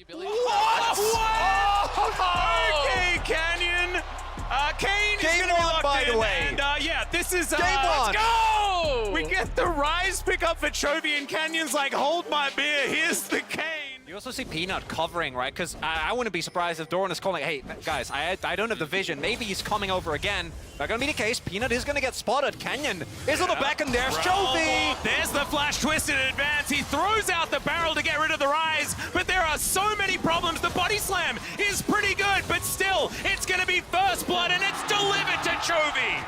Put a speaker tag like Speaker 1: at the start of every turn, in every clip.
Speaker 1: ability.
Speaker 2: What?
Speaker 1: Oh!
Speaker 2: Okay, Canyon. Kane is
Speaker 3: Game
Speaker 2: going to be
Speaker 3: one,
Speaker 2: locked
Speaker 3: by
Speaker 2: in.
Speaker 3: the way.
Speaker 2: And yeah, this is...
Speaker 3: Game
Speaker 2: Let's
Speaker 3: one.
Speaker 2: go! We get the Rise pick up for Chovy, and Canyon's like, hold my beer, here's the Kane.
Speaker 3: You also see Peanut covering, right? Because I wouldn't be surprised if Doran is calling, hey, guys, I don't have the vision. Maybe he's coming over again. Not going to be the case. Peanut is going to get spotted. Canyon is on the back, and there's Chovy.
Speaker 2: There's the flash twist in advance. He throws out the barrel to get rid of the Rise, but there are so many problems. The body slam is pretty good, but still, it's going to be first blood, and it's delivered to Chovy.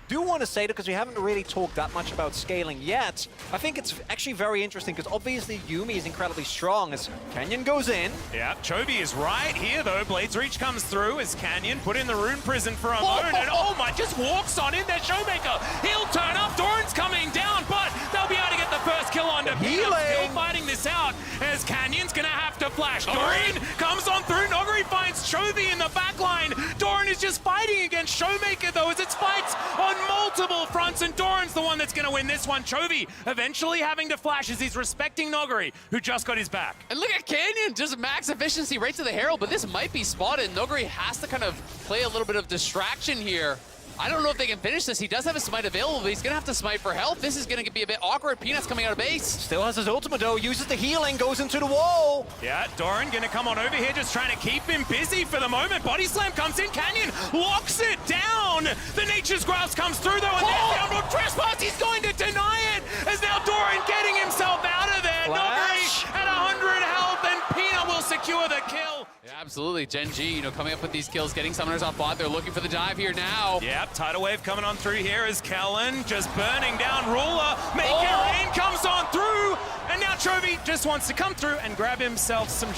Speaker 3: Do want to say that because we haven't really talked that much about scaling yet. I think it's actually very interesting because obviously Yuumi is incredibly strong as Canyon goes in.
Speaker 2: Yeah, Chovy is right here though. Blade's Reach comes through as Canyon put in the rune prison for a moment, and oh my, just walks on in there, Showmaker. He'll turn up, Doran's coming down, but they'll be able to get the first kill on Peanut. Still fighting this out as Canyon's gonna have to flash. Doran comes on through, Noguri finds Chovy in the back line. Doran is just fighting against Showmaker though as it's fights on multiple fronts, and Doran's the one that's going to win this one. Chovy eventually having to flash as he's respecting Noguri, who just got his back.
Speaker 1: And look at Canyon, just max efficiency right to the Herald, but this might be spotted. Noguri has to kind of play a little bit of distraction here. I don't know if they can finish this. He does have a smite available, but he's going to have to smite for help. This is going to be a bit awkward. Peanut's coming out of base.
Speaker 3: Still has his ultimate though, uses the healing, goes into the wall.
Speaker 2: Yeah, Doran going to come on over here, just trying to keep him busy for the moment. Body slam comes in, Canyon locks it down. The Nature's Grasp comes through though, and there's the Umbral Trespass. He's going to deny it, as now Doran getting himself out of there.
Speaker 3: Flash.
Speaker 2: Noguri at 100 health, and Peanut will secure the kill.
Speaker 1: Yeah, absolutely. Gen G, coming up with these kills, getting summoners off bot. They're looking for the dive here now.
Speaker 2: Yep, tidal wave coming on through here as Kellen just burning down Ruler. Make it rain comes on through, and now Chovy just wants to come through and grab himself some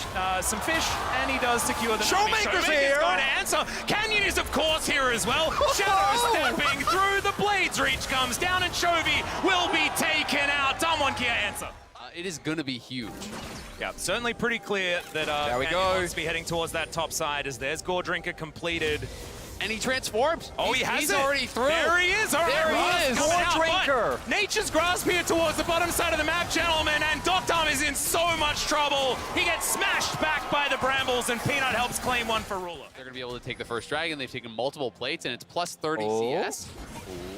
Speaker 2: fish, and he does secure the
Speaker 3: Showmaker's here.
Speaker 2: going to answer. Canyon is of course here as well. Shadow stepping through. The Blade's Reach comes down, and Chovy will be taken out. Damwon Kia answer.
Speaker 1: It is going to be huge.
Speaker 2: Yeah, certainly pretty clear that
Speaker 3: there we
Speaker 2: Canyon
Speaker 3: go.
Speaker 2: wants to be heading towards that top side as there's Gore Drinker completed.
Speaker 1: And he transforms.
Speaker 2: Oh, he's
Speaker 1: already through.
Speaker 2: There he is. All right,
Speaker 1: There he
Speaker 2: Ross
Speaker 1: is.
Speaker 2: coming
Speaker 3: Gore
Speaker 2: out,
Speaker 3: Drinker.
Speaker 2: but Nature's Grasp here towards the bottom side of the map, gentlemen, and Doctom is in so much trouble. He gets smashed back by the Brambles, and Peanut helps claim one for Ruler.
Speaker 1: They're going to be able to take the first dragon. They've taken multiple plates, and it's plus 30 CS.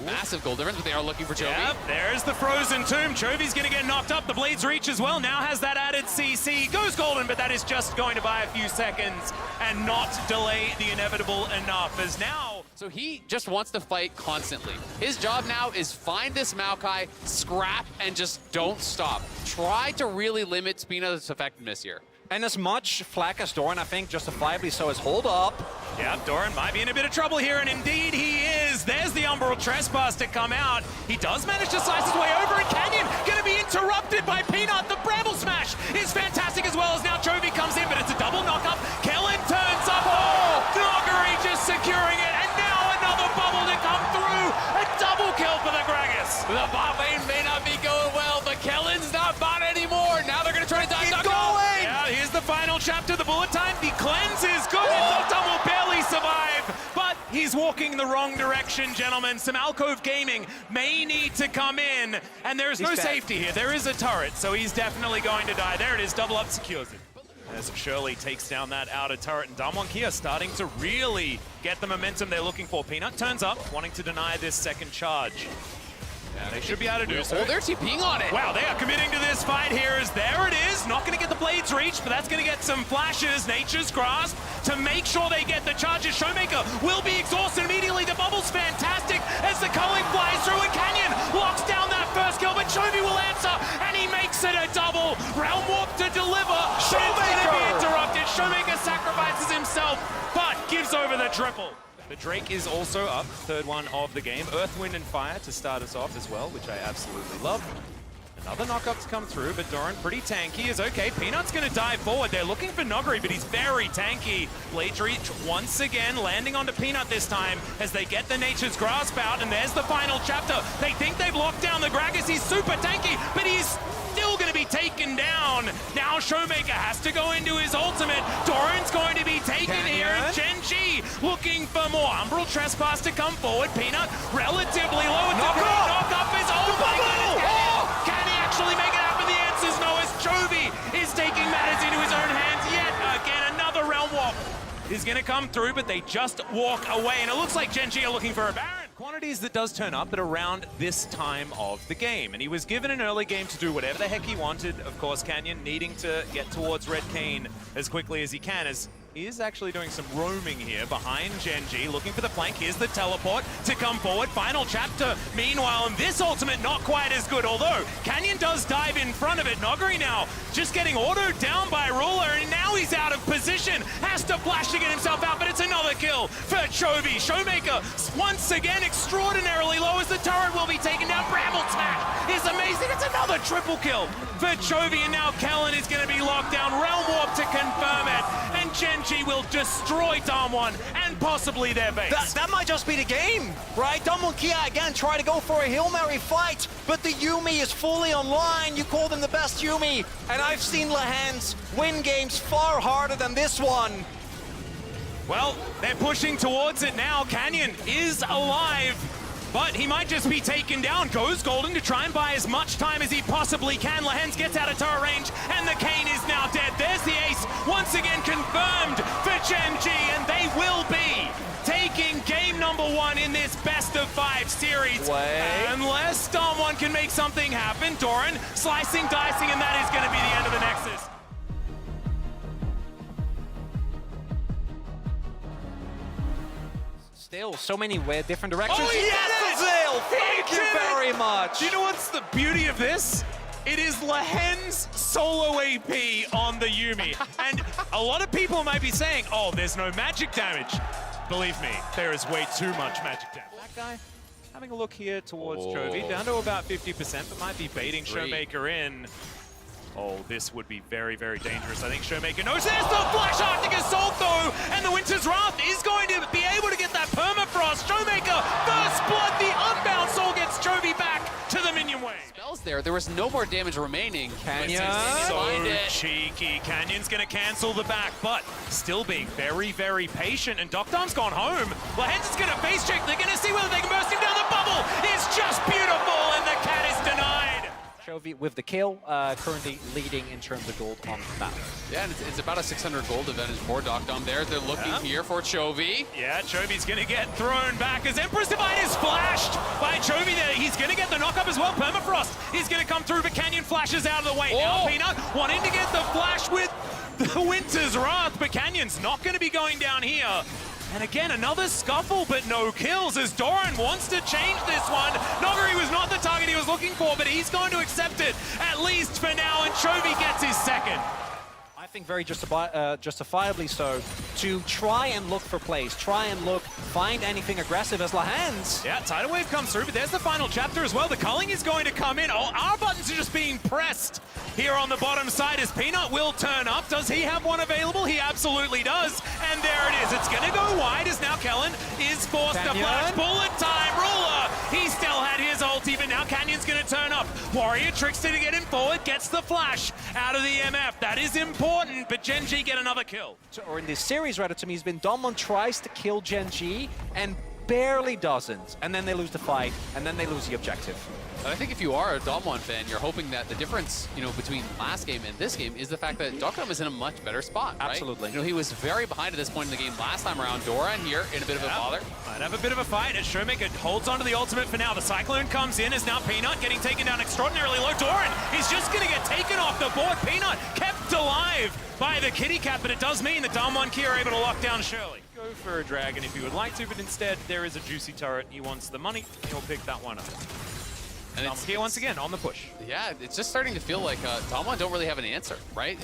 Speaker 1: Massive goal difference, but they are looking for Chovy.
Speaker 2: Yep, there's the Frozen Tomb. Chovy's going to get knocked up. The Blade's Reach as well now has that added CC. Goes golden, but that is just going to buy a few seconds and not delay the inevitable enough, as now...
Speaker 1: So he just wants to fight constantly. His job now is find this Maokai, scrap, and just don't stop. Try to really limit Spina's effectiveness here.
Speaker 3: And as much flack as Doran, I think justifiably so, is hold up.
Speaker 2: Yeah, Doran might be in a bit of trouble here, and indeed he is. There's the Umbral Trespass to come out. He does manage to slice his way over, and Canyon going to be interrupted by Peanut. The Bramble Smash is fantastic as well, as now Chovy comes in, but it's a double knock-up. Kellen turns up. Oh, Noguri just securing it, and now another bubble to come through. A double kill for the Gragas.
Speaker 1: The bot lane may not be going well, but Kellen's not bot anymore. Now they're going to try to dive
Speaker 3: Keep
Speaker 1: Doctom.
Speaker 3: going!
Speaker 2: Yeah, here's the final chapter. The bullet time, the cleanse is good, and Doctom will barely survive, but he's walking the wrong direction, gentlemen. Some Alcove Gaming may need to come in, and there is no
Speaker 3: dead.
Speaker 2: safety here. There is a turret, so he's definitely going to die. There it is, double up secures it. As Shirley takes down that outer turret, and Damwon Kia starting to really get the momentum they're looking for. Peanut turns up, wanting to deny this second charge. Yeah, they should be able to do so.
Speaker 1: Oh, they're TPing on it.
Speaker 2: Wow, they are committing to this fight here, as there it is. Not going to get the Blade's Reach, but that's going to get some flashes. Nature's Grasp to make sure they get the charges. Showmaker will be exhausted immediately. The bubble's fantastic as the culling flies through, and Canyon locks down that first kill, but Chovy will answer, and he makes it a double. Realm Warp to deliver. Showmaker be interrupted. Showmaker sacrifices himself, but gives over the triple. The Drake is also up, third one of the game. Earth, Wind, and Fire to start us off as well, which I absolutely love. Another knockup to come through, but Doran pretty tanky is okay. Peanut's going to dive forward. They're looking for Noguri, but he's very tanky. Blade's Reach once again landing onto Peanut this time as they get the Nature's Grasp out, and there's the final chapter. They think they've locked down the Gragas. He's super tanky, but he's still going to be taken down. Now Showmaker has to go into his ultimate. Doran's going to be taken here, and Gen G looking for more. Umbral Trespass to come forward. Peanut relatively low. Knock up is, oh my goodness. Can he actually make it happen? The answer's no, as Chovy is taking matters into his own hands, yet is going to come through, but they just walk away. And it looks like Gen G are looking for a Baron.
Speaker 4: Quantities that does turn up at around this time of the game. And he was given an early game to do whatever the heck he wanted. Of course, Canyon needing to get towards Red Cane as quickly as he can, as he is actually doing some roaming here behind Gen G, looking for the flank. Here's the teleport to come forward. Final chapter, meanwhile, and this ultimate not quite as good, although Canyon does dive in front of it. Noguri now just getting autoed down by Ruler, and now he's out of position. Has to flash to get himself out, but it's another kill for Chovy. Showmaker once again extraordinarily low as the turret will be taken down. Bramble smash is amazing. It's another triple kill for Chovy, and now Kellen is going to be locked down. Realm Warp to confirm it, and Gen G will destroy Damwon and possibly their base.
Speaker 3: That might just be the game, right? Damwon Kia again try to go for a Hail Mary fight, but the Yuumi is fully online. You call them the best Yuumi, and I've seen Lahans win games far harder than this one.
Speaker 2: Well, they're pushing towards it now. Canyon is alive, but he might just be taken down. Goes Golden to try and buy as much time as he possibly can. Lahens gets out of turret range, and the Kane is now dead. There's the ace, once again confirmed for Gen G, and they will be taking game number 1 in this best-of-5 series. Unless Damwon can make something happen. Doran slicing, dicing, and that is going to be the end of the Nexus.
Speaker 3: Still, so many weird different directions.
Speaker 2: Oh, he
Speaker 3: yes,
Speaker 2: did it!
Speaker 3: Azil! Thank you very much!
Speaker 2: Do you know what's the beauty of this? It is Lahen's solo AP on the Yuumi. And a lot of people might be saying, oh, there's no magic damage. Believe me, there is way too much magic damage. That guy having a look here towards Chovy, down to about 50%, but might be baiting Showmaker in. Oh, this would be very, very dangerous. I think Showmaker knows. There's the Flash Arctic Assault, though, and the Winter's Wrath is going to be able to get that Permafrost. Showmaker, first blood, the Unbound Soul gets Chovy back to the minion wave.
Speaker 1: Spells there was no more damage remaining.
Speaker 3: Canyon.
Speaker 2: So cheeky. Canyon's going to cancel the back, but still being very, very patient, and Doctor's gone home. Lahens is going to face check. They're going to see whether they can burst him down. The bubble is just beautiful, and the cat is denied.
Speaker 3: Chovy with the kill, currently leading in terms of gold on the map.
Speaker 1: Yeah, and it's about a 600 gold advantage for Doctom there. They're looking here for Chovy.
Speaker 2: Yeah, Chovy's going to get thrown back as Empress Divine is flashed by Chovy there. He's going to get the knock-up as well. Permafrost is going to come through, but Canyon flashes out of the way. Now Peanut wanting to get the flash with the Winter's Wrath, but Canyon's not going to be going down here. And again, another scuffle, but no kills as Doran wants to change this one. Noguri was not the target he was looking for, but he's going to accept it, at least for now, and Chovy gets his second.
Speaker 3: I think very justifiably so, to try and look for plays, find anything aggressive as Lahans.
Speaker 2: Yeah, Tidal Wave comes through, but there's the final chapter as well. The culling is going to come in. Oh, our buttons are just being pressed here on the bottom side as Peanut will turn up. Does he have one available? He absolutely does. And there it is. It's going to go wide as now Kellen is forced to flash. Bullet time. Ruler, he still had his ulti, but now Canyon's going to turn up. Warrior Trickster to get him forward, gets the flash out of the MF. That is important, but Gen G get another kill.
Speaker 3: Or in this series, rather, to me, has been Damwon tries to kill Gen G and barely doesn't. And then they lose the fight, and then they lose the objective.
Speaker 1: I think if you are a Damwon fan, you're hoping that the difference, between last game and this game is the fact that Doctom is in a much better spot, right?
Speaker 3: Absolutely.
Speaker 1: He was very behind at this point in the game last time around. Doran here in a bit of a bother.
Speaker 2: Might have a bit of a fight as Showmaker holds onto the ultimate for now. The Cyclone comes in as now Peanut getting taken down extraordinarily low. Doran is just going to get taken off the board. Peanut kept alive by the kitty cat, but it does mean that Damwon Kia are able to lock down Shirley. Go for a dragon if you would like to, but instead there is a juicy turret. He wants the money. He'll pick that one up. And it's here once again on the push.
Speaker 1: Yeah, it's just starting to feel like Damwon don't really have an answer, right?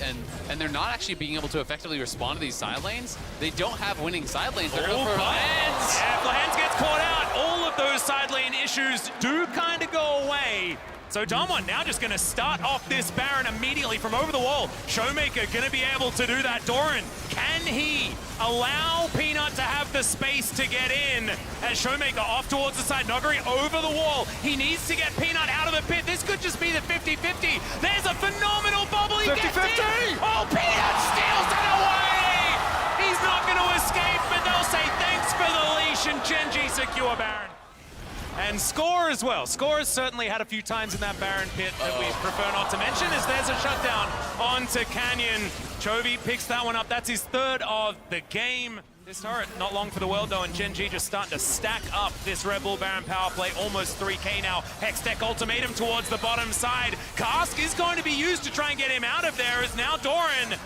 Speaker 1: And they're not actually being able to effectively respond to these side lanes. They don't have winning side lanes. They're going for Lahens.
Speaker 2: Yeah, if Lahens gets caught out, all of those side lane issues do kind of go away. So Damwon now just going to start off this Baron immediately from over the wall. Showmaker going to be able to do that. Doran, can he allow Peanut to have the space to get in? As Showmaker off towards the side, Noguri over the wall. He needs to get Peanut out of the pit. This could just be the 50-50. There's a phenomenal bubble. He gets in. Oh, Peanut steals it away. He's not going to escape, but they'll say thanks for the leash, and Gen G secure Baron. And Score as well. Score has certainly had a few times in that Baron pit that we prefer not to mention, as there's a shutdown onto Canyon.
Speaker 4: Chovy picks that one up. That's his third of the game. This turret, not long for the world though, and Gen G just starting to stack up this Red Bull Baron power play. Almost 3K now. Hextech ultimatum towards the bottom side. Cask is going to be used to try and get him out of there, as now Doran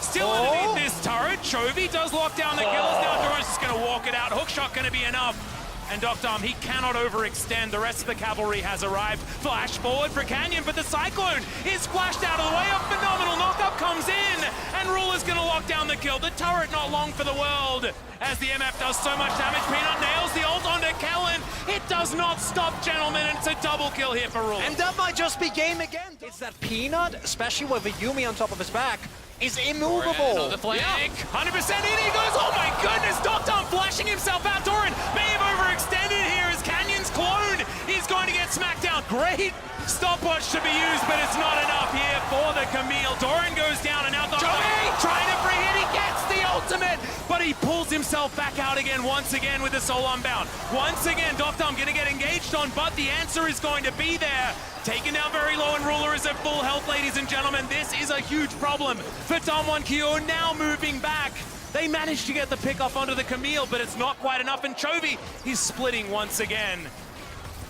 Speaker 4: still underneath this turret. Chovy does lock down the killers. Now Doran's just going to walk it out. Hookshot going to be enough. And Doctom, he cannot overextend. The rest of the cavalry has arrived. Flash forward for Canyon, but the Cyclone is splashed out of the way. A phenomenal knockup comes in, and Ruler's going to lock down the kill. The turret not long for the world, as the MF does so much damage. Peanut nails the ult onto Kellen. It does not stop, gentlemen, and it's a double kill here for Ruler.
Speaker 3: And that might just be game again. It's that Peanut, especially with a Yumi on top of his back, is immovable.
Speaker 1: On the flank.
Speaker 4: 100% in he goes. Oh my goodness, Doctom flashing himself out. Doran may have overextended here as Canyon's clone. He's going to get smacked down. Great stopwatch to be used, but it's not enough here for the Camille. Doran goes down, and now Doctom trying to free hit. He gets the ultimate, but he pulls himself back out again, once again with the soul unbound. Once again, Doctom going to get engaged on, but the answer is going to be there. Taken down very low, and Ruler is at full health, ladies and gentlemen. This is a huge problem for Damwon Kyo, now moving back. They managed to get the pick off onto the Camille, but it's not quite enough, and Chovy, he's splitting once again.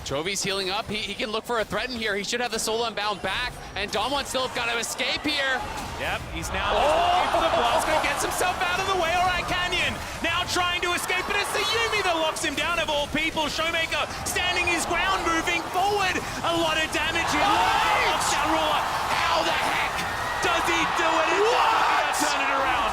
Speaker 1: Chovy's healing up. He can look for a threat in here. He should have the soul unbound back, and Damwon still got to escape here.
Speaker 4: Yep, he's now looking for the blast. Gonna get himself out of the way. All right, Canyon now trying to escape, but it's the Yumi that locks him down of all people. Showmaker standing his ground, moving forward. A lot of damage here. Locks down Ruler. How the heck does he do it? What? Turn it around.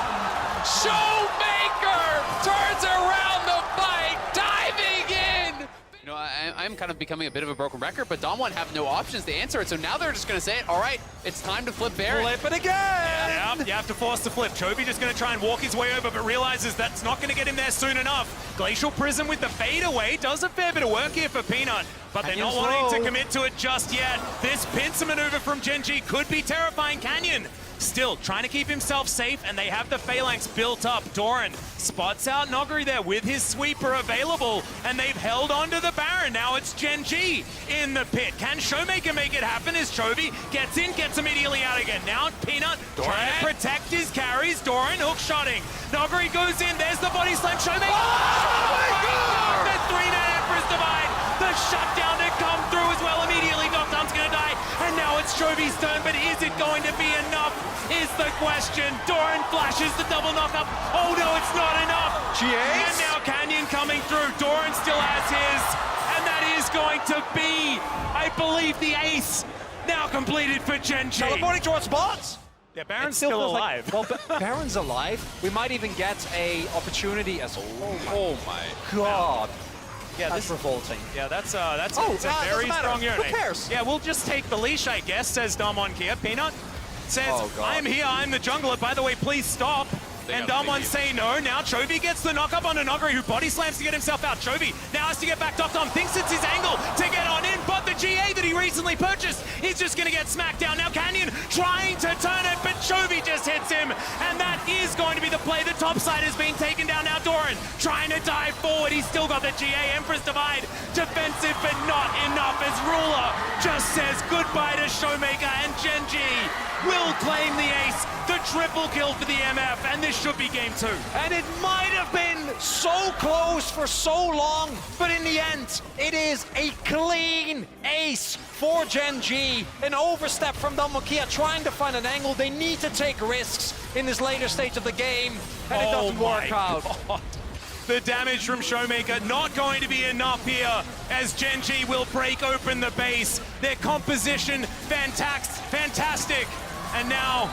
Speaker 1: Showmaker turns around the fight, diving in. You know, I'm kind of becoming a bit of a broken record, but Damwon have no options to answer it, so now they're just going to say it. All right, it's time to flip Baron.
Speaker 3: Flip it again!
Speaker 4: Yeah, you have to force the flip. Chovy just going to try and walk his way over, but realizes that's not going to get him there soon enough. Glacial Prism with the fade away does a fair bit of work here for Peanut, but they're not wanting to commit to it just yet. This pincer maneuver from Gen G could be terrifying. Canyon still trying to keep himself safe, and they have the phalanx built up. Doran spots out Noguri there with his sweeper available, and they've held on to the Baron. Now it's Gen G in the pit. Can Showmaker make it happen as Chovy gets in, gets immediately out again? Now Peanut trying to protect his carries. Doran hook-shotting. Noguri goes in. There's the body slam. Showmaker! Oh, the three-man Empress divide. The shutdown to come through as well. Immediately, Doctom's going to die. And now it's Chovy's turn, but is it going to be enough? Is the question. Doran flashes the double knockup. Oh no, it's not enough. And now Canyon coming through. Doran still has his. And that is going to be, I believe, the ace now completed for Gen G.
Speaker 3: Teleporting towards bots.
Speaker 4: Yeah, Baron's
Speaker 3: Still
Speaker 4: still
Speaker 3: feels
Speaker 4: alive.
Speaker 3: Like, well, Baron's alive. We might even get a opportunity as
Speaker 1: Oh my
Speaker 3: God.
Speaker 4: Yeah,
Speaker 3: That's revolting.
Speaker 4: Yeah, that's
Speaker 3: Oh,
Speaker 4: it's a very
Speaker 3: doesn't matter.
Speaker 4: strong unit.
Speaker 3: Who cares?
Speaker 4: Yeah, we'll just take the leash, I guess, says Damwon Kia. Peanut says,
Speaker 3: Oh, God.
Speaker 4: I'm here, I'm the jungler. By the way, please stop. And Damwon say no. Now Chovy gets the knock up onto Noguri, who body slams to get himself out. Chovy now has to get back. Doctom thinks it's his angle to get on in, but the GA that he recently purchased is just going to get smacked down. Now Canyon trying to turn it, but Chovy just hits him, and that is going to be the play. The top side is being taken down. Now Doran trying to dive forward. He's still got the GA. Empress Divide defensive, but not enough as Ruler just says goodbye to Showmaker, and Gen G will claim the ace. The triple kill for the MF, and this should be game 2.
Speaker 3: And it might have been so close for so long, but in the end, it is a clean ace for Gen G. An overstep from Damwon Kia trying to find an angle. They need to take risks in this later stage of the game, and it doesn't work out.
Speaker 4: God. The damage from Showmaker not going to be enough here as Gen G will break open the base. Their composition, fantastic. And now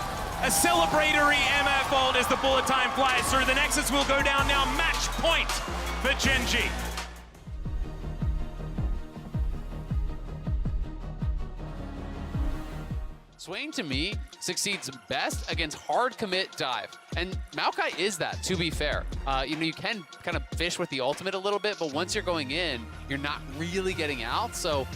Speaker 4: a celebratory MF ult as the bullet time flies through. The Nexus will go down now. Match point for Gen G.
Speaker 1: Swain, to me, succeeds best against hard commit dive. And Maokai is that, to be fair. You know, you can kind of fish with the ultimate a little bit, but once you're going in, you're not really getting out. So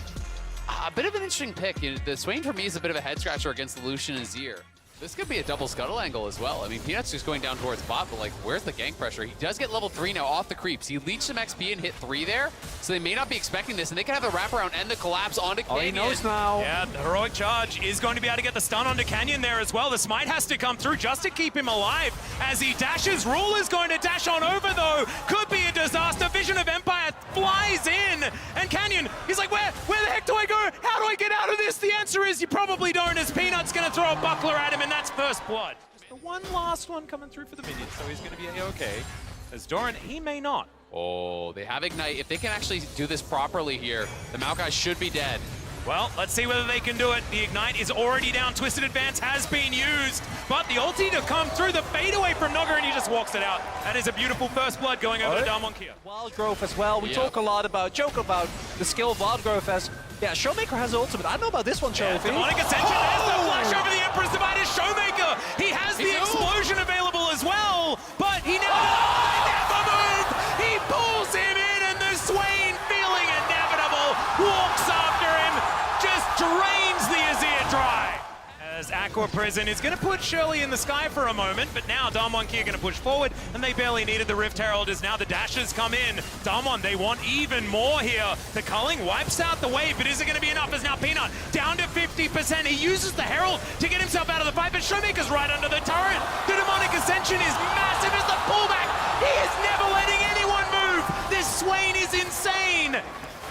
Speaker 1: a bit of an interesting pick. You know, the Swain, for me, is a bit of a head scratcher against the Lucian Azir. This could be a double scuttle angle as well. I mean, Peanut's just going down towards bot, but like, where's the gank pressure? He does get level 3 now off the creeps. He leached some XP and hit 3 there, so they may not be expecting this, and they can have the wraparound and the collapse onto Canyon.
Speaker 3: Oh, he knows now.
Speaker 2: Yeah, the heroic charge is going to be able to get the stun onto Canyon there as well. The smite has to come through just to keep him alive as he dashes. Rule is going to dash on over though. Could be a disaster. Vision of Empire flies in, and Canyon, he's like, where the heck do I go? How do I get out of this? The answer is you probably don't, as Peanut's going to throw a buckler at him, and that's first blood.
Speaker 4: The one last one coming through for the minions, so he's going to be A-okay. As Doran, he may not.
Speaker 1: Oh, they have Ignite. If they can actually do this properly here, the Maokai should be dead.
Speaker 2: Well, let's see whether they can do it. The Ignite is already down. Twisted Advance has been used, but the ulti to come through, the fade away from Nogger, and he just walks it out. That is a beautiful first blood going over to Damwon Kia.
Speaker 3: Wild growth as well. We joke about the skill of wild growth as, yeah, Showmaker has ultimate. I don't know about this one, Trophy.
Speaker 2: Demonic Ascension, there's the flash over the Emperor's Divide as Showmaker. He has the explosion available as well, but he never moved. He pulls him in, and the Swain, feeling inevitable, walks after him, just drains the Azir dry. As Aqua Prison is going to put Shirley in the sky for a moment, but now Damwon Kia going to push forward, and they barely needed the Rift Herald as now the dashes come in. Damwon, they want even more here. The culling wipes out the wave, but is it going to be enough? As now Peanut down to 50%. He uses the Herald to get himself out of the fight, but Showmaker's right under the turret. The Demonic Ascension is massive as the pullback. He is never letting anyone move. This Swain is insane.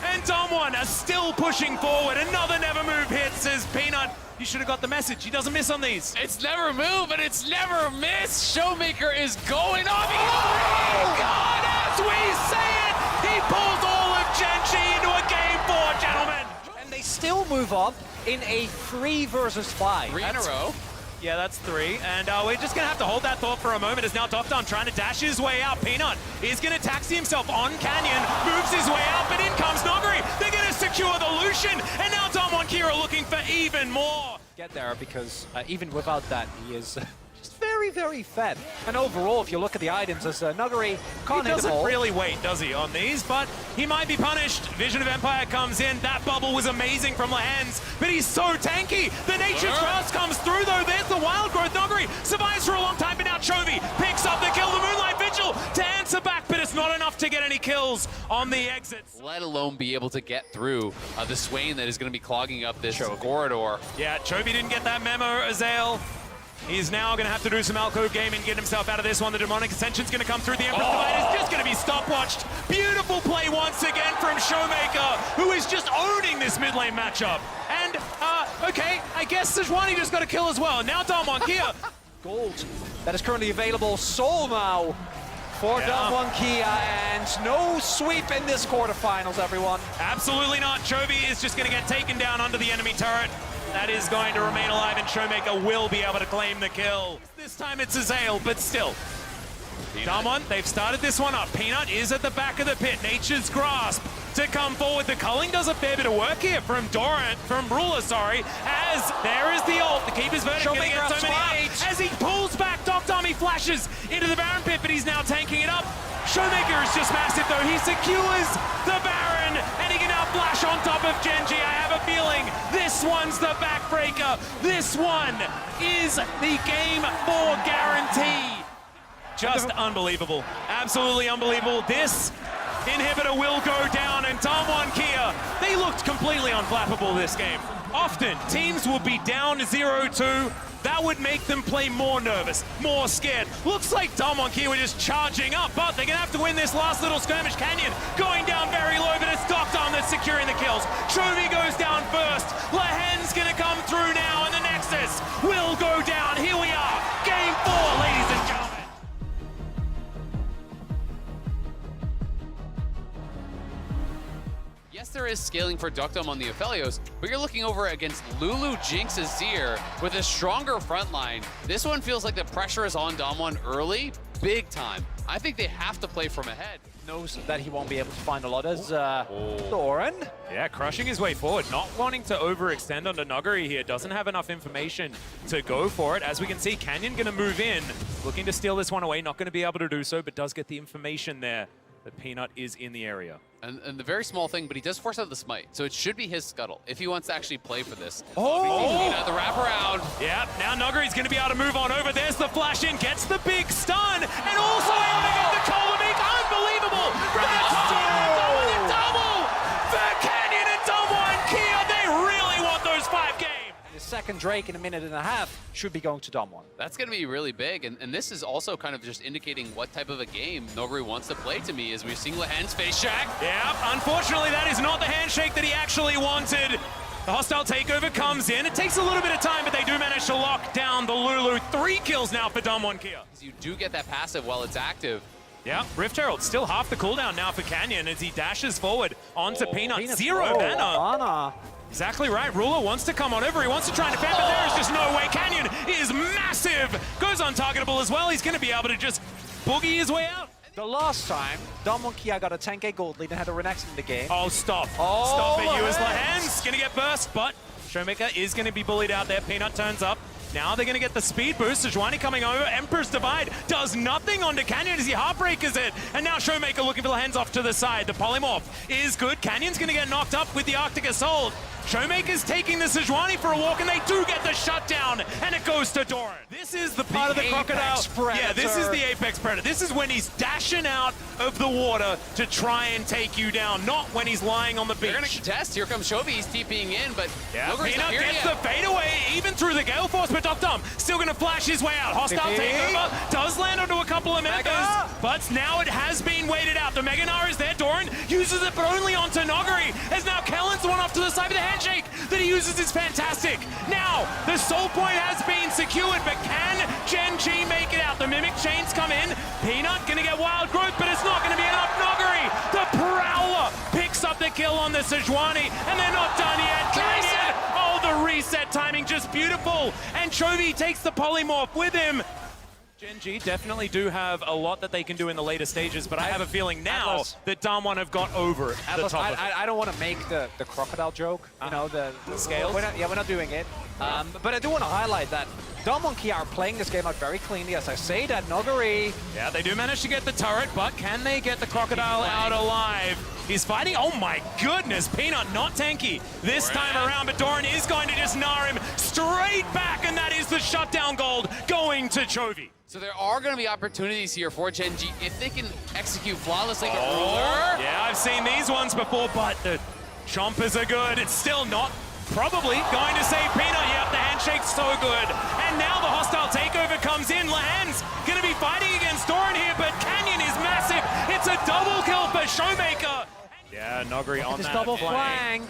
Speaker 2: And Damwon are still pushing forward. Another never move hits as Peanut, you should have got the message. He doesn't miss on these.
Speaker 1: It's never move, and it's never miss. Showmaker is going off. Oh
Speaker 2: God, as we say it, he pulls all of Genji into a game 4, gentlemen.
Speaker 3: And they still move up in a 3 versus 5.
Speaker 1: 3 in a row.
Speaker 2: Yeah, that's 3. And we're just going to have to hold that thought for a moment as now Doctor trying to dash his way out. Peanut is going to taxi himself on Canyon, moves his way out, but in comes Noggery. They're going to secure the Lucian, and now Damwon Kia are looking for even more.
Speaker 3: Get there because even without that, he is just very, very fed. And overall, if you look at the items, as Nuggery can't
Speaker 2: He
Speaker 3: hit them all.
Speaker 2: doesn't really wait, does he, on these? But he might be punished. Vision of Empire comes in. That bubble was amazing from Lahens, but he's so tanky. The Nature's Grasp comes through, though. There's the Wild Growth. Nuggery survives for a long time, but now Chovy picks up the kill. The Moonlight Vigil to answer back, but it's not enough to get any kills on the exits.
Speaker 1: Let alone be able to get through the Swain that is going to be clogging up this corridor.
Speaker 2: Yeah, Chovy didn't get that memo, Azael. He's now going to have to do some alcove gaming, get himself out of this one. The Demonic Ascension's going to come through. The Emperor's Divide is just going to be stopwatched. Beautiful play once again from Showmaker, who is just owning this mid lane matchup. And, okay, I guess Sejuani just got a kill as well. And now Damwon Kia.
Speaker 3: Gold that is currently available. Soul now for Damwon Kia, and no sweep in this quarterfinals, everyone.
Speaker 2: Absolutely not. Chovy is just going to get taken down under the enemy turret. That is going to remain alive, and Showmaker will be able to claim the kill. This time it's Azael, but still. Damwon, they've started this one up. Peanut is at the back of the pit. Nature's Grasp to come forward. The culling does a fair bit of work here from Ruler, as there is the ult. The Keeper's Verdict going to get so many out. As he pulls back, Doctor, he flashes into the Baron pit, but he's now tanking it up. Showmaker is just massive, though. He secures the Baron, and he can now flash on top of Genji. I have a feeling this one's the backbreaker. This one is the game 4 guarantee. Just unbelievable. Absolutely unbelievable. This inhibitor will go down, and Damwon Kia, they looked completely unflappable this game. Often, teams will be down 0-2. That would make them play more nervous, more scared. Looks like Damwon Kia were just charging up, but they're going to have to win this last little skirmish. Canyon going down very low, but it's Doctor that's securing the kills. Chovy goes down first. Lahen's going to come through now, and the Nexus will go down. Here we are, game 4, ladies and gentlemen.
Speaker 1: Yes, there is scaling for Ductum on the Aphelios, but you're looking over against Lulu, Jinx, Azir with a stronger front line. This one feels like the pressure is on Damwon early, big time. I think they have to play from ahead.
Speaker 3: Knows that he won't be able to find a lot as Doran.
Speaker 2: Yeah, crushing his way forward, not wanting to overextend onto Nuggery here. Doesn't have enough information to go for it. As we can see, Canyon going to move in, looking to steal this one away. Not going to be able to do so, but does get the information there that Peanut is in the area.
Speaker 1: And the very small thing, but he does force out the smite, so it should be his scuttle if he wants to actually play for this.
Speaker 2: Oh!
Speaker 1: The wraparound.
Speaker 2: Yeah, now Nogari's going to be able to move on over. There's the flash in, gets the big stun, and also able to get the Colombic. Unbelievable! For the double! For Canyon and Dumbo and Kia, they really want those 5 games.
Speaker 3: The second Drake in a minute and a half should be going to Dom 1.
Speaker 1: That's going to be really big, and this is also kind of just indicating what type of a game Nogari wants to play to me as we're seeing Lehen's face check.
Speaker 2: Yeah, unfortunately that is not the handshake that he actually wanted. The hostile takeover comes in. It takes a little bit of time, but they do manage to lock down the Lulu. 3 kills now for Dom 1 Kia.
Speaker 1: You do get that passive while it's active.
Speaker 2: Yeah, Rift Herald still half the cooldown now for Canyon as he dashes forward onto Peanut.
Speaker 3: Peanut's
Speaker 2: 0 mana. Exactly right. Ruler wants to come on over. He wants to try and defend, but there is just no way. Canyon is massive. Goes untargetable as well. He's going to be able to just boogie his way out.
Speaker 3: The last time, Dom 1 Kia got a 10k gold lead and had a Renex in the game.
Speaker 2: Oh, stop.
Speaker 3: Oh,
Speaker 2: Stop it, US
Speaker 3: Lehens.
Speaker 2: Lehens. Going to get burst, but Showmaker is going to be bullied out there. Peanut turns up. Now they're going to get the speed boost. Sejuani coming over. Emperor's Divide does nothing onto Canyon as he heartbreakers it. And now Showmaker looking for the hands off to the side. The polymorph is good. Canyon's going to get knocked up with the Arctic Assault. Showmaker's taking the Sejuani for a walk, and they do get the shutdown, and it goes to Doran. This is the part of the crocodile. Yeah, this is the Apex Predator. This is when he's dashing out of the water to try and take you down, not when he's lying on the beach.
Speaker 1: They're going to contest. Here comes Chovy. He's TPing in, but
Speaker 2: yeah,
Speaker 1: Nogari's
Speaker 2: Peanut
Speaker 1: not here
Speaker 2: gets
Speaker 1: yet.
Speaker 2: the fadeaway, even through the Gale Force, but Dom still going to flash his way out. Hostile takeover does land onto a couple of members, but now it has been waited out. The Meganar is there. Doran uses it, but only onto Nogari, as now Kellen's the one off to the side with the handshake that he uses is fantastic. Now, the soul point has been secured, but can Gen G make it out? The Mimic Chains come in. Peanut going to get wild growth, but it's not going to be enough. Nogari, the Prowler, picks up the kill on the Sejuani, and they're not done yet. Canyon, oh, the reset timing, just beautiful. And Chovy takes the polymorph with him. Gen G definitely do have a lot that they can do in the later stages, but I have a feeling now
Speaker 3: Atlas,
Speaker 2: that Damwon have got over the top of it.
Speaker 3: I don't want to make the crocodile joke, you know, the
Speaker 2: scales?
Speaker 3: We're not doing it. But I do want to highlight that Dom 1 Kia are playing this game out very cleanly. As I say that, Nogari.
Speaker 2: Yeah, they do manage to get the turret, but can they get the crocodile out alive? He's fighting. Oh my goodness, Peanut not tanky this time around, but Doran is going to just gnar him straight back, and that is the shutdown gold going to Chovy.
Speaker 1: So there are going to be opportunities here for Gen G if they can execute flawlessly. But Ruler.
Speaker 2: Yeah, I've seen these ones before, but the chompers are good. It's still not probably going to save Peanut. Yep, the handshake's so good. And now the hostile takeover comes in. Lehen's going to be fighting against Doran here, but Canyon is massive. It's a double kill for Showmaker. Yeah, Nogari on
Speaker 3: This
Speaker 2: that
Speaker 3: double flank.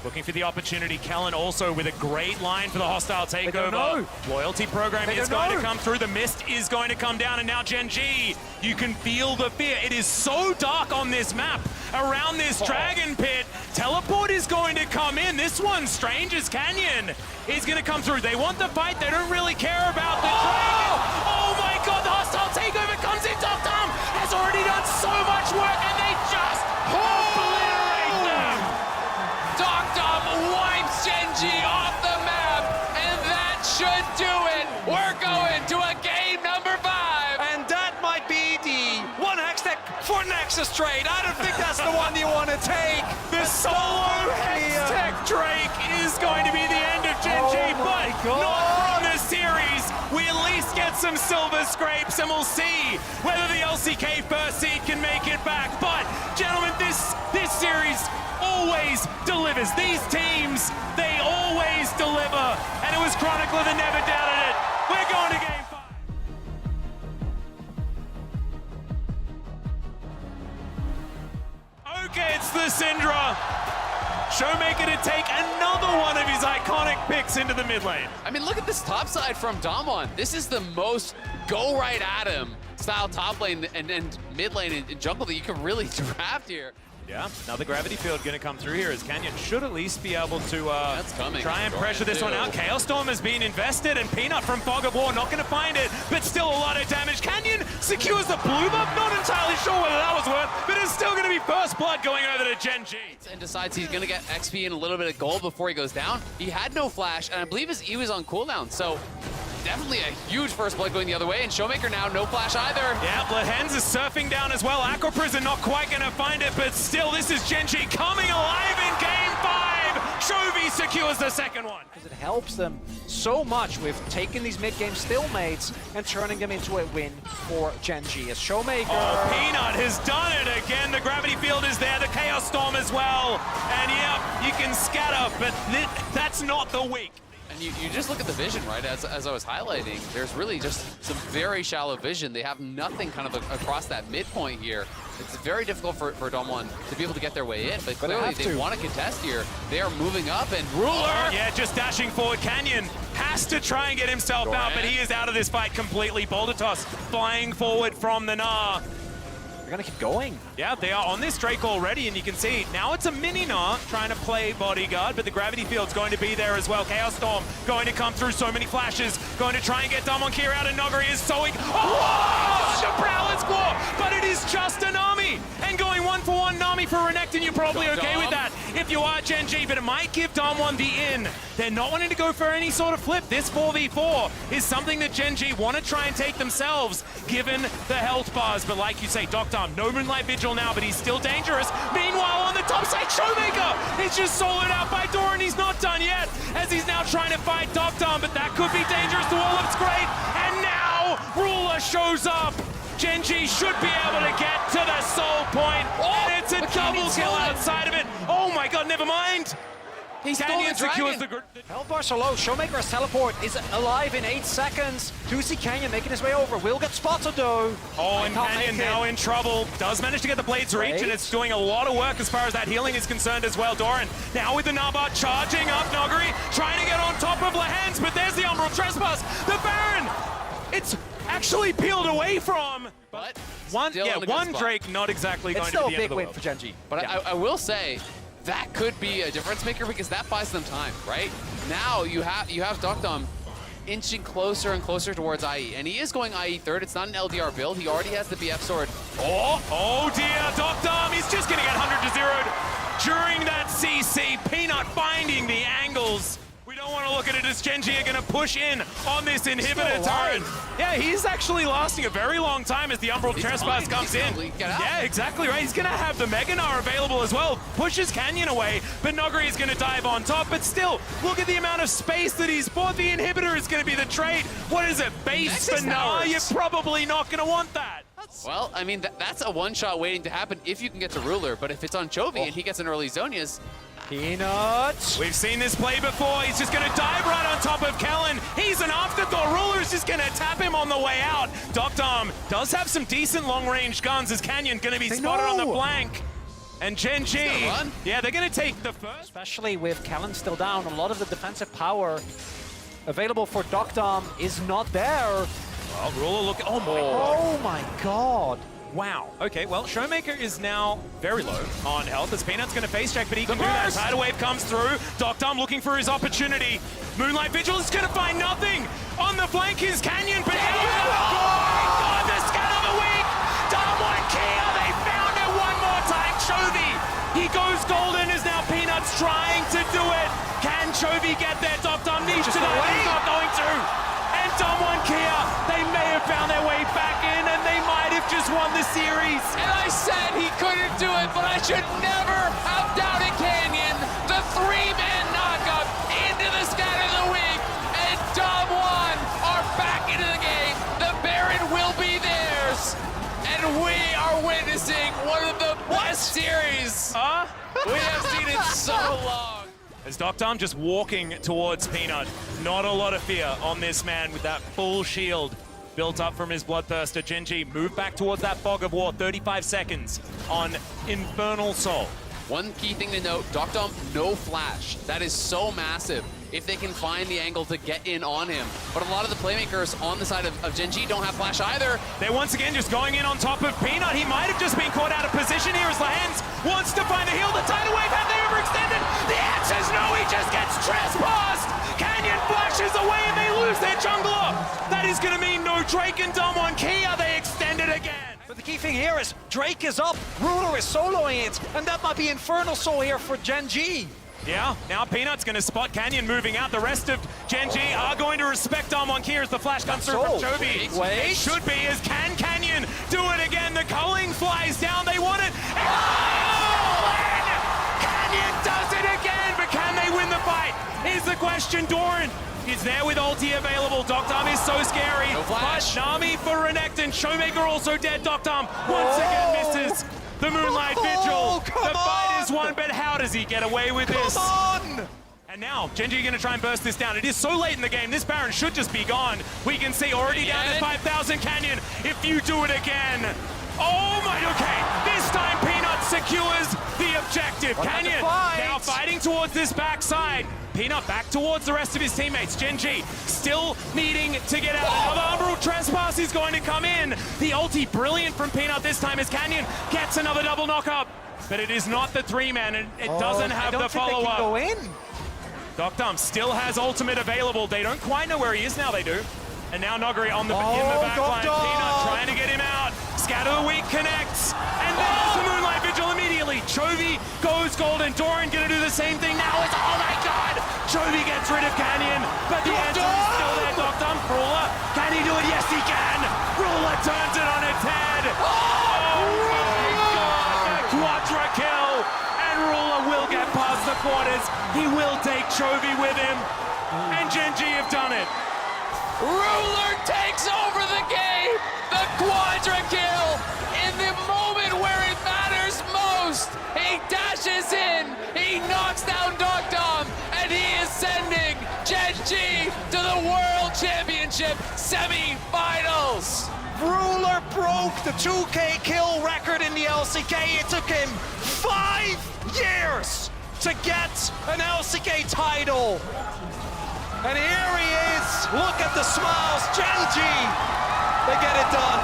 Speaker 2: Looking for the opportunity. Kellen also with a great line for the hostile takeover. Loyalty program is going to come through. The mist is going to come down, and now Gen G, you can feel the fear. It is so dark on this map around this dragon pit. Teleport is going to come in. This one's strange as Canyon is going to come through. They want the fight. They don't really care about the dragon. Oh my god, the hostile takeover comes in. Dom has already done so much work, and they just obliterate them.
Speaker 1: Dom wipes Gen G off the map, and that should do it. We're going to a game number 5.
Speaker 3: And that might be the one Hextech for Nexus trade. I don't think that's the one you want to take.
Speaker 2: The solo Hextech Drake is going to be the end of Gen G, but not from the series. We at least get some silver scrapes, and we'll see whether the LCK first seed can make it back. But, gentlemen, this series always delivers. These teams, they always deliver. And it was Chronicler that never doubted it. We're going to game 5. Okay, it's the Syndra. Showmaker to take another one of his iconic picks into the mid lane.
Speaker 1: I mean, look at this top side from Damwon. This is the most go right at him style top lane and mid lane and jungle that you can really draft here.
Speaker 4: Yeah, another gravity field going to come through here as Canyon should at least be able to
Speaker 1: That's coming.
Speaker 4: try and pressure this one out. Chaos Storm has been invested, and Peanut from Fog of War not going to find it, but still a lot of damage. Canyon secures the blue buff. Not entirely sure whether that was worth, but it's still going to be first blood going over to Gen G.
Speaker 1: And decides he's going to get XP and a little bit of gold before he goes down. He had no flash, and I believe his E was on cooldown, so definitely a huge first blood going the other way, and Showmaker now no flash either.
Speaker 2: Yeah, Lehens is surfing down as well. Aqua Prison not quite going to find it, but still, this is Gen.G coming alive in Game 5. Chovy secures the second one.
Speaker 3: Because it helps them so much with taking these mid-game stalemates and turning them into a win for Gen.G. As Showmaker...
Speaker 2: Oh, Peanut has done it again. The gravity field is there, the Chaos Storm as well. And yeah, you can scatter, but that's not the weak.
Speaker 1: And you just look at the vision, right, as I was highlighting, there's really just some very shallow vision. They have nothing kind of across that midpoint here. It's very difficult for Dom1 to be able to get their way in, but clearly they want to contest here. They are moving up, and Ruler...
Speaker 2: Yeah, just dashing forward. Canyon has to try and get himself out, but he is out of this fight completely. Boulder Toss flying forward from the Gnar.
Speaker 3: They're going to keep going.
Speaker 2: Yeah, they are on this Drake already, and you can see now it's a mini Gnar trying to play bodyguard, but the gravity field's going to be there as well. Chaos Storm going to come through, so many flashes, going to try and get Damonkier out, and Noguri is sowing. Oh, the Prowler's Claw, but it is just a Nami, and going 1-for-1 Nami for Renekton, you're probably okay with that if you are Gen.G, but it might give Dom1 the in. They're not wanting to go for any sort of flip. This 4v4 is something that Gen.G want to try and take themselves, given the health bars, but like you say, Dom, no Moonlight Vigil now, but he's still dangerous. Meanwhile, on the top side, Showmaker is just soloed out by Doran. He's not done yet, as he's now trying to fight Dom, but that could be dangerous. The wall looks great, and now Ruler shows up. Gen.G should be able to get to the soul point, and it's a double kill outside of it. Oh my god, never mind. Canyon secures the...
Speaker 3: Health bars are low. Showmaker's teleport is alive in 8 seconds. Do see Canyon making his way over. Will get spotted though.
Speaker 2: Oh, and Canyon now in trouble. Does manage to get the Blades reach, and it's doing a lot of work as far as that healing is concerned as well. Doran now with the Narbot charging up. Noguri trying to get on top of Lehens, but there's the Umbral Trespass. The Baron! It's actually peeled away from.
Speaker 1: But
Speaker 2: one Drake not exactly going to be the end of the world. It's still a big win
Speaker 3: for Gen.G.
Speaker 1: But yeah. I will say, that could be a difference maker because that buys them time, right? Now you have Dom inching closer and closer towards IE, and he is going IE third. It's not an LDR build. He already has the BF sword.
Speaker 2: Oh dear, Dom, he's just gonna get 100-0'd during that CC. Peanut finding the angles. We don't want to look at it as Gen.G are going to push in on this inhibitor turret. Yeah, he's actually lasting a very long time as the Umbral Trespass comes in. Yeah, exactly right. He's going to have the Mega Gnar available as well. Pushes Canyon away, but Noguri is going to dive on top. But still, look at the amount of space that he's bought. The inhibitor is going to be the trade. What is it, base for Gnar? You're probably not going to want that.
Speaker 1: Well, I mean, that's a one-shot waiting to happen if you can get to Ruler, but if it's on Chovy and he gets an early Zonias...
Speaker 3: Peanut!
Speaker 2: We've seen this play before. He's just going to dive right on top of Kellen. He's an afterthought. Ruler's just going to tap him on the way out. Dom does have some decent long-range guns as Canyon going to be spotted on the flank. And Gen.G, yeah, they're going to take the first.
Speaker 3: Especially with Kellen still down, a lot of the defensive power available for Dom is not there.
Speaker 2: Well, Ruler look,
Speaker 3: Oh my god.
Speaker 2: Wow. Okay, well, Showmaker is now very low on health as Peanut's going to face check, but he can do that. Tidal Wave comes through. Dom looking for his opportunity. Moonlight Vigil is going to find nothing. On the flank is Canyon, but God, the scan of the week. Damonkier, they found it one more time. Chovy, he goes golden as now Peanut's trying to do it. Can Chovy get there? Dom needs to know he's not going to. And Damonkier, they may have found their way back in, and they might have just won the series.
Speaker 1: And I said he couldn't do it, but I should never have doubted Canyon. The three-man knockup into the scan of the week, and Dom1 are back into the game. The Baron will be theirs, and we are witnessing one of the best series we have seen in so long.
Speaker 2: As Dom just walking towards Peanut. Not a lot of fear on this man with that full shield built up from his Bloodthirster. Gen.G move back towards that Fog of War. 35 seconds on Infernal Soul.
Speaker 1: One key thing to note, Dom, no flash. That is so massive if they can find the angle to get in on him. But a lot of the playmakers on the side of Gen.G don't have flash either.
Speaker 2: They're once again just going in on top of Peanut. He might have just been caught out of position here as Lehens wants to find the heal. The Tidal Wave, have they overextended? The answer is no, he just gets trespassed. Canyon flashes away and they lose their jungler. That is going to mean no Drake and Damonkier. They extend it again.
Speaker 3: But the key thing here is Drake is up, Ruler is soloing it, and that might be Infernal Soul here for Gen.G.
Speaker 2: Yeah, now Peanut's going to spot Canyon moving out. The rest of Gen G are going to respect Armon here as the flash comes through from Chovy.
Speaker 3: Wait.
Speaker 2: It should be as can Canyon do it again. The culling flies down. They want it. Oh! And Canyon does it again, but can they win the fight? Is the question. Doran is there with ulti available. Doctom is so scary.
Speaker 1: No flash.
Speaker 2: But Nami for Renekton. Showmaker also dead. Doctom once again misses the Moonlight Vigil. The fight is won, but how does he get away with this?
Speaker 3: Come on!
Speaker 2: And now, Genji going to try and burst this down. It is so late in the game, this Baron should just be gone. We can see already down to 5,000 Canyon. If you do it again. Oh my, okay. This time Peanut secures the objective. Canyon now fighting towards this backside. Peanut back towards the rest of his teammates. Gen G still needing to get out. Another Umbral Trespass is going to come in. The ulti brilliant from Peanut this time as Canyon gets another double knock-up. But it is not the 3-man, and it doesn't have the follow-up.
Speaker 3: Go in.
Speaker 2: Doctom still has ultimate available. They don't quite know where he is now, they do. And now Noguri on the in the back line. Peanut trying to get him out. Scatter the Weak connects. And there's the Moonlight Vigil immediately. Chovy goes golden. Doran gonna do the same thing now. It's, oh my god! Chovy gets rid of Canyon, but the answer is still there. Doctom, Ruler, can he do it? Yes, he can! Ruler turns it on its head. Oh my god! The Quadra kill! And Ruler will get past the quarters. He will take Chovy with him. And Gen G have done it.
Speaker 1: Ruler takes over the game! The Quadra kill! In the moment where it matters most! He dashes in, he knocks down Doctom, and he is sending Gen G to the World Championship Semifinals!
Speaker 3: Ruler broke the 2K kill record in the LCK. It took him 5 years to get an LCK title. And here he is. Look at the smiles. Gen G, they get it done.